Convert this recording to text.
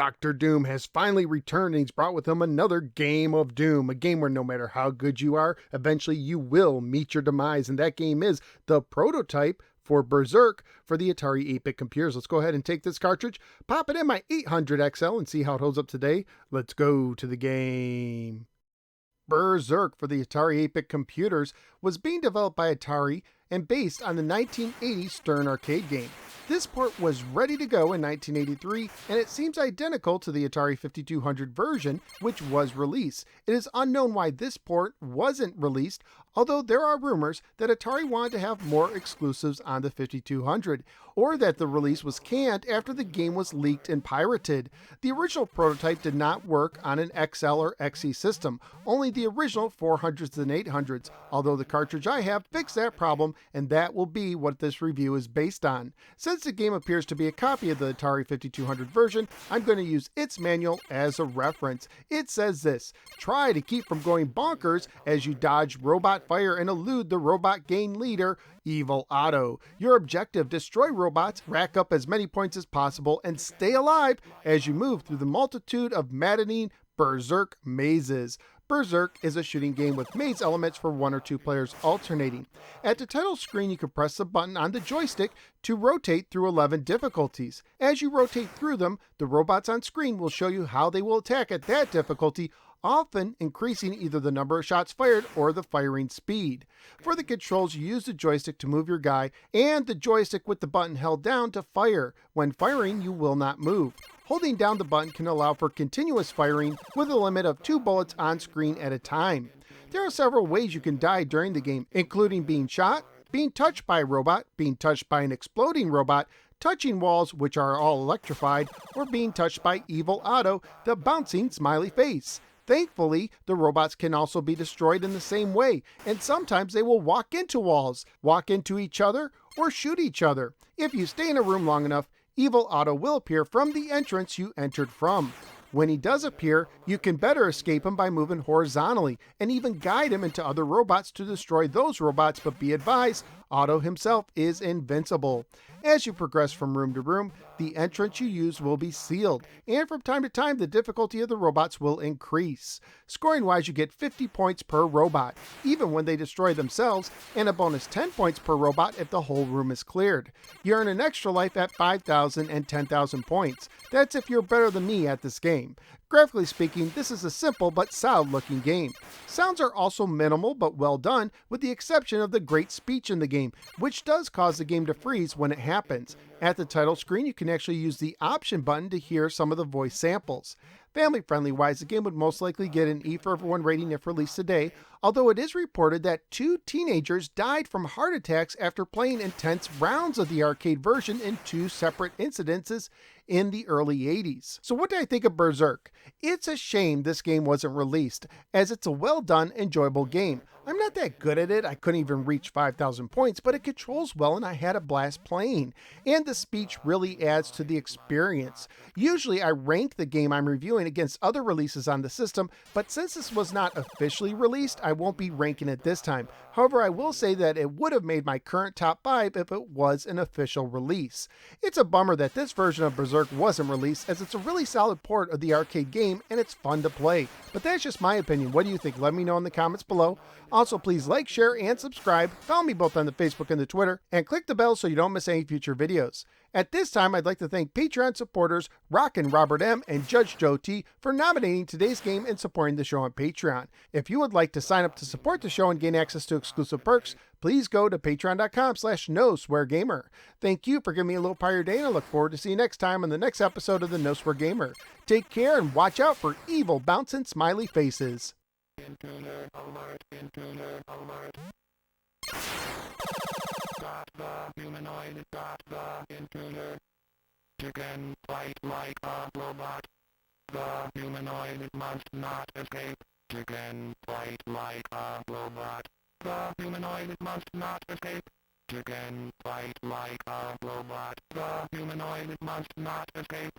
Dr. Doom has finally returned and he's brought with him another game of Doom. A game where no matter how good you are, eventually you will meet your demise. And that game is the prototype for Berzerk for the Atari 8-bit computers. Let's go ahead and take this cartridge, pop it in my 800 XL and see how it holds up today. Let's go to the game. Berzerk for the Atari 8-bit computers was being developed by Atari and based on the 1980 Stern arcade game. This port was ready to go in 1983, and it seems identical to the Atari 5200 version, which was released. It is unknown why this port wasn't released, although there are rumors that Atari wanted to have more exclusives on the 5200, or that the release was canned after the game was leaked and pirated. The original prototype did not work on an XL or XE system, only the original 400s and 800s, although the cartridge I have fixed that problem, and that will be what this review is based on. Since the game appears to be a copy of the Atari 5200 version, I'm going to use its manual as a reference. It says this: try to keep from going bonkers as you dodge robot fire and elude the robot gang leader, Evil Otto. Your objective: destroy robots, rack up as many points as possible, and stay alive as you move through the multitude of maddening Berzerk mazes. Berzerk is a shooting game with maze elements for 1 or 2 players alternating. At the title screen, you can press the button on the joystick to rotate through 11 difficulties. As you rotate through them, the robots on screen will show you how they will attack at that difficulty, often increasing either the number of shots fired or the firing speed. For the controls, you use the joystick to move your guy and the joystick with the button held down to fire. When firing, you will not move. Holding down the button can allow for continuous firing with a limit of 2 bullets on screen at a time. There are several ways you can die during the game, including being shot, being touched by a robot, being touched by an exploding robot, touching walls, which are all electrified, or being touched by Evil Otto, the bouncing smiley face. Thankfully, the robots can also be destroyed in the same way, and sometimes they will walk into walls, walk into each other, or shoot each other. If you stay in a room long enough, Evil Otto will appear from the entrance you entered from. When he does appear, you can better escape him by moving horizontally, and even guide him into other robots to destroy those robots, but be advised, Otto himself is invincible. As you progress from room to room, the entrance you use will be sealed, and from time to time the difficulty of the robots will increase. Scoring wise, you get 50 points per robot, even when they destroy themselves, and a bonus 10 points per robot if the whole room is cleared. You earn an extra life at 5,000 and 10,000 points. That's if you're better than me at this game. Graphically speaking, this is a simple but solid looking game. Sounds are also minimal but well done, with the exception of the great speech in the game, which does cause the game to freeze when it happens. At the title screen, you can actually use the option button to hear some of the voice samples. Family friendly wise, the game would most likely get an E for Everyone rating if released today, although it is reported that 2 teenagers died from heart attacks after playing intense rounds of the arcade version in 2 separate incidences in the early 80s. So what do I think of Berzerk? It's a shame this game wasn't released, as it's a well done, enjoyable game. I'm not that good at it, I couldn't even reach 5,000 points, but it controls well and I had a blast playing. And the speech really adds to the experience. Usually I rank the game I'm reviewing against other releases on the system, but since this was not officially released, I won't be ranking it this time. However, I will say that it would have made my current top 5 if it was an official release. It's a bummer that this version of Berzerk wasn't released, as it's a really solid port of the arcade game and it's fun to play. But that's just my opinion. What do you think? Let me know in the comments below. Also, please like, share, and subscribe. Follow me both on the Facebook and the Twitter, and click the bell so you don't miss any future videos. At this time, I'd like to thank Patreon supporters Rockin' Robert M. and Judge Joe T. for nominating today's game and supporting the show on Patreon. If you would like to sign up to support the show and gain access to exclusive perks, please go to patreon.com/NoSwearGamer. Thank you for giving me a little part of your day, and I look forward to seeing you next time on the next episode of the No Swear Gamer. Take care and watch out for evil bouncing smiley faces. Intruder alert, intruder alert. Got the humanoid, got the intruder. Chicken, fight like a robot. The humanoid must not escape. Chicken, fight like a robot. The humanoid must not escape. Chicken, fight like a robot. The humanoid must not escape.